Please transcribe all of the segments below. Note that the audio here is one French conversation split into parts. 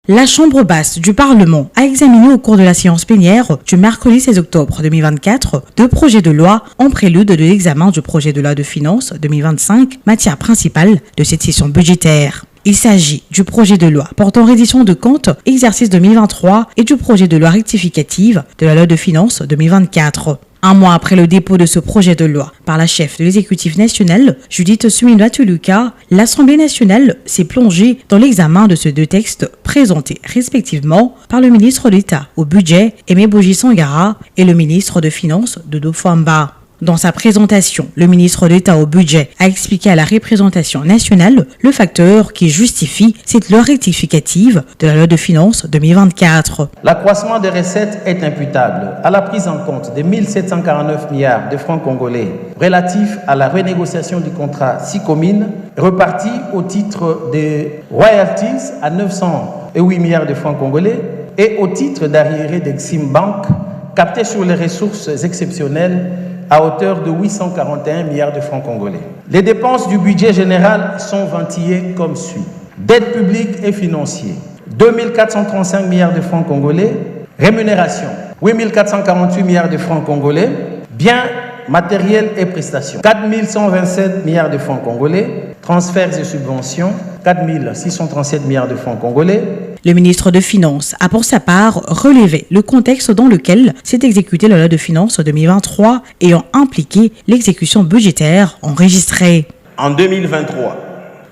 La Chambre basse du Parlement a examiné au cours de la séance plénière du mercredi 16 octobre 2024 deux projets de loi en prélude de l'examen du projet de loi de finances 2025, matière principale de cette session budgétaire. Il s'agit du projet de loi portant reddition de comptes exercice 2023 et du projet de loi rectificative de la loi de finances 2024. Un mois après le dépôt de ce projet de loi par la chef de l'exécutif national, Judith Suminwa-Tuluka, l'Assemblée nationale s'est plongée dans l'examen de ces deux textes présentés respectivement par le ministre d'État au budget, Aimé Boji Sangara, et le ministre de Finances, Dodo Fwamba. Dans sa présentation, le ministre d'État au budget a expliqué à la représentation nationale le facteur qui justifie cette loi rectificative de la loi de finances 2024. L'accroissement des recettes est imputable à la prise en compte des 1749 milliards de francs congolais relatifs à la renégociation du contrat SICOMINE repartis au titre des royalties à 908 milliards de francs congolais et au titre d'arriérés d'Exim Bank captés sur les ressources exceptionnelles à hauteur de 841 milliards de francs congolais. Les dépenses du budget général sont ventillées comme suit. Dette publique et financière, 2435 milliards de francs congolais. Rémunération, 8448 milliards de francs congolais. Biens, matériels et prestations, 4127 milliards de francs congolais. Transferts et subventions, 4637 milliards de francs congolais. Le ministre de Finances a pour sa part relevé le contexte dans lequel s'est exécutée la loi de finances 2023 ayant impliqué l'exécution budgétaire enregistrée. En 2023,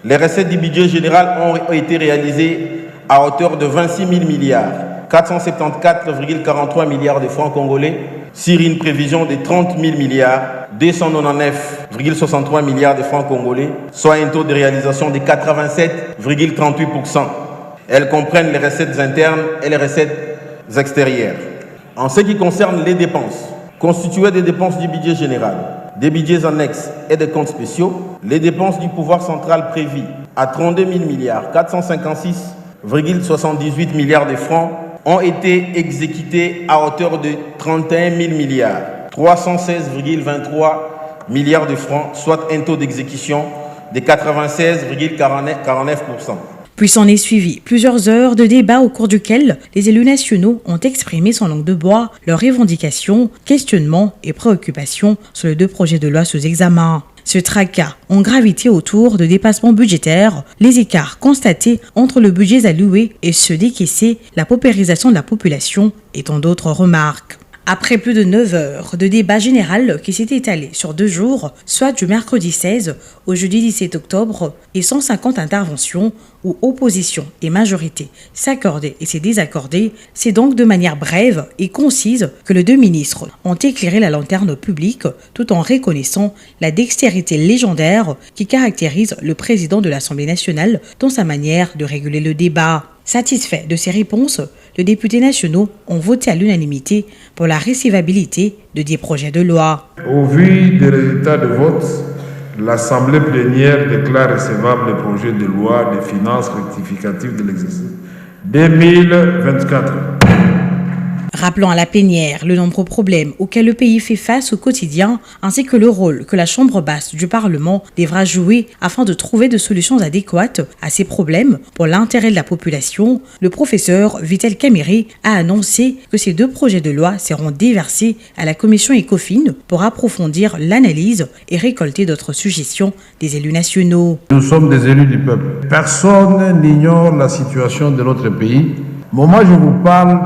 les recettes du budget général ont été réalisées à hauteur de 26 000 milliards, 474,43 milliards de francs congolais sur une prévision de 30 000 milliards, 299,63 milliards de francs congolais, soit un taux de réalisation de 87,38%. Elles comprennent les recettes internes et les recettes extérieures. En ce qui concerne les dépenses, constituées des dépenses du budget général, des budgets annexes et des comptes spéciaux, les dépenses du pouvoir central prévues à 32 000 milliards, 456,78 milliards de francs ont été exécutées à hauteur de 31 000 milliards, 316,23 milliards de francs, soit un taux d'exécution de 96,49%. Puis s'en est suivi plusieurs heures de débat au cours duquel les élus nationaux ont exprimé sans langue de bois leurs revendications, questionnements et préoccupations sur les deux projets de loi sous examen. Ce tracas ont gravité autour de dépassements budgétaires, les écarts constatés entre le budget alloué et ceux décaissés, la paupérisation de la population et tant d'autres remarques. Après plus de 9 heures de débat général qui s'est étalé sur 2 jours, soit du mercredi 16 au jeudi 17 octobre, et 150 interventions où opposition et majorité s'accordaient et se désaccordaient, c'est donc de manière brève et concise que les deux ministres ont éclairé la lanterne publique tout en reconnaissant la dextérité légendaire qui caractérise le président de l'Assemblée nationale dans sa manière de réguler le débat. Satisfaits de ces réponses, les députés nationaux ont voté à l'unanimité pour la recevabilité de 10 projets de loi. Au vu des résultats de vote, l'Assemblée plénière déclare recevable le projet de loi de finances rectificative de l'exercice 2024. Rappelant à la plénière le nombreux problèmes auxquels le pays fait face au quotidien, ainsi que le rôle que la Chambre basse du Parlement devra jouer afin de trouver des solutions adéquates à ces problèmes pour l'intérêt de la population, le professeur Vital Kamerhe a annoncé que ces deux projets de loi seront déversés à la commission ECOFIN pour approfondir l'analyse et récolter d'autres suggestions des élus nationaux. Nous sommes des élus du peuple. Personne n'ignore la situation de notre pays. Au moment où je vous parle,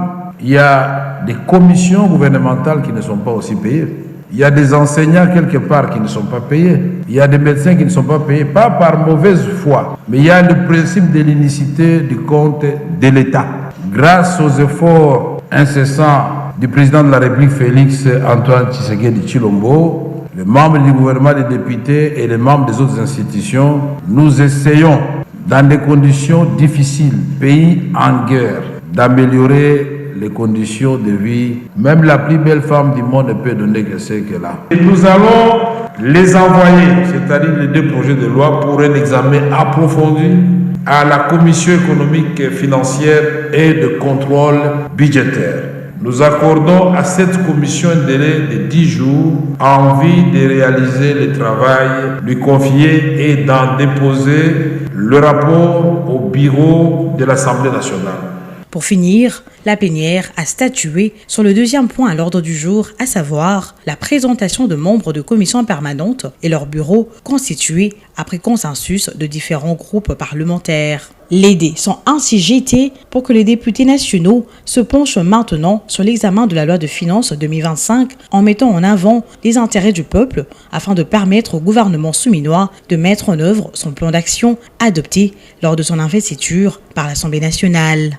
il y a des commissions gouvernementales qui ne sont pas aussi payées. Il y a des enseignants quelque part qui ne sont pas payés. Il y a des médecins qui ne sont pas payés, pas par mauvaise foi, mais il y a le principe de l'unicité du compte de l'État. Grâce aux efforts incessants du président de la République, Félix Antoine Tshisekedi Tshilombo, les membres du gouvernement, les députés et les membres des autres institutions, nous essayons, dans des conditions difficiles, pays en guerre, d'améliorer les conditions de vie. Même la plus belle femme du monde ne peut donner que ce qu'elle a. Et nous allons les envoyer, c'est-à-dire les deux projets de loi, pour un examen approfondi à la Commission économique et financière et de contrôle budgétaire. Nous accordons à cette commission un délai de 10 jours en vue de réaliser le travail lui confié et d'en déposer le rapport au bureau de l'Assemblée nationale. Pour finir, la plénière a statué sur le deuxième point à l'ordre du jour, à savoir la présentation de membres de commissions permanentes et leurs bureaux constitués après consensus de différents groupes parlementaires. Les dés sont ainsi jetés pour que les députés nationaux se penchent maintenant sur l'examen de la loi de finances 2025 en mettant en avant les intérêts du peuple afin de permettre au gouvernement souminois de mettre en œuvre son plan d'action adopté lors de son investiture par l'Assemblée nationale.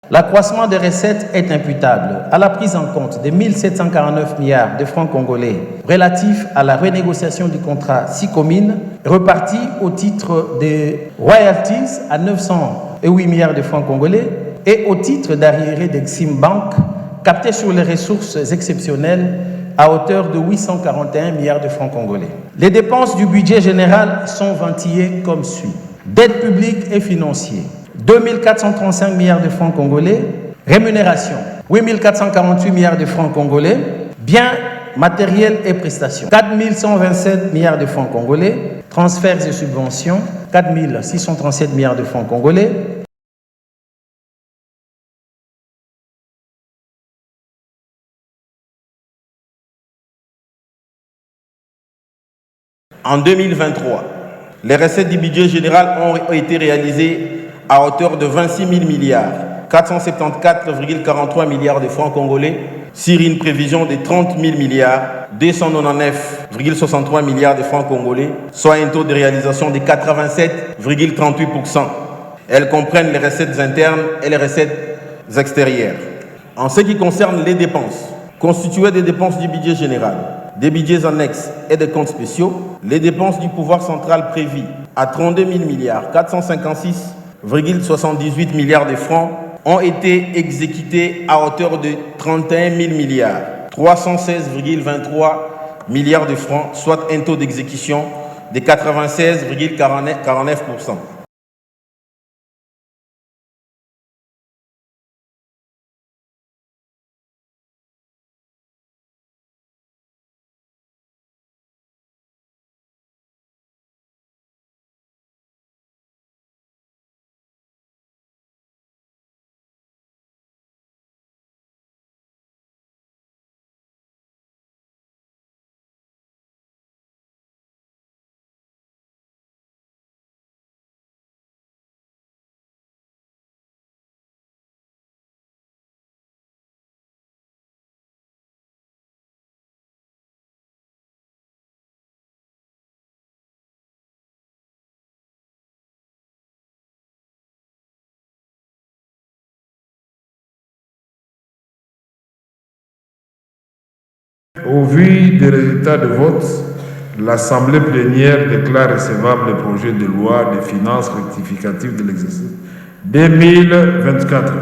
L'accroissement des recettes est imputable à la prise en compte des 1749 milliards de francs congolais relatifs à la renégociation du contrat 6 communes repartis au titre des royalties à 908 milliards de francs congolais et au titre d'arriérés d'Exim Bank captés sur les ressources exceptionnelles à hauteur de 841 milliards de francs congolais. Les dépenses du budget général sont ventillées comme suit. Dette publique et financière, 2435 milliards de francs congolais. Rémunération, 8448 milliards de francs congolais. Biens, matériels et prestations, 4127 milliards de francs congolais. Transferts et subventions, 4637 milliards de francs congolais. En 2023, les recettes du budget général ont été réalisées à hauteur de 26 000 milliards, 474,43 milliards de francs congolais, sur une prévision de 30 000 milliards, 299,63 milliards de francs congolais, soit un taux de réalisation de 87,38%. Elles comprennent les recettes internes et les recettes extérieures. En ce qui concerne les dépenses, constituées des dépenses du budget général, des budgets annexes et des comptes spéciaux, les dépenses du pouvoir central prévues à 32 000 milliards, 456,78 milliards de francs ont été exécutées à hauteur de 31 000 milliards, 316,23 milliards de francs, soit un taux d'exécution de 96,49%. Au vu des résultats de vote, l'Assemblée plénière déclare recevable le projet de loi des finances rectificatives de l'exercice 2024.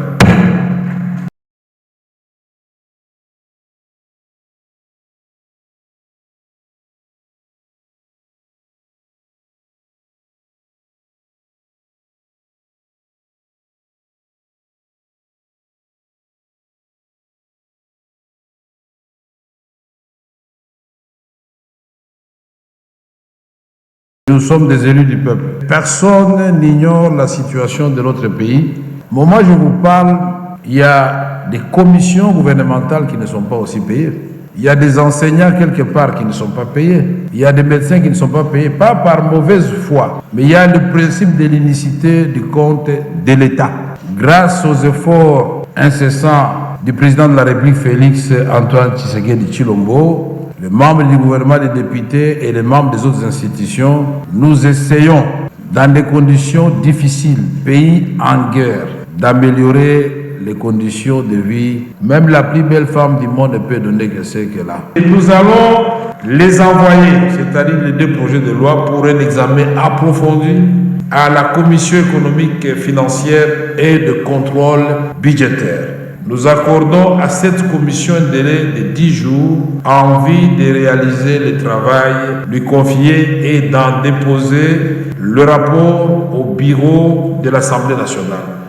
Nous sommes des élus du peuple. Personne n'ignore la situation de notre pays. Au moment où je vous parle, il y a des commissions gouvernementales qui ne sont pas aussi payées. Il y a des enseignants quelque part qui ne sont pas payés. Il y a des médecins qui ne sont pas payés, pas par mauvaise foi, mais il y a le principe de l'unicité du compte de l'État. Grâce aux efforts incessants du président de la République, Félix Antoine Tshisekedi Tshilombo, les membres du gouvernement, les députés et les membres des autres institutions, nous essayons, dans des conditions difficiles, pays en guerre, d'améliorer les conditions de vie. Même la plus belle femme du monde ne peut donner que ce qu'elle a. Et nous allons les envoyer, c'est-à-dire les deux projets de loi, pour un examen approfondi à la Commission économique et financière et de contrôle budgétaire. Nous accordons à cette commission un délai de 10 jours en vue de réaliser le travail lui confié et d'en déposer le rapport au bureau de l'Assemblée nationale.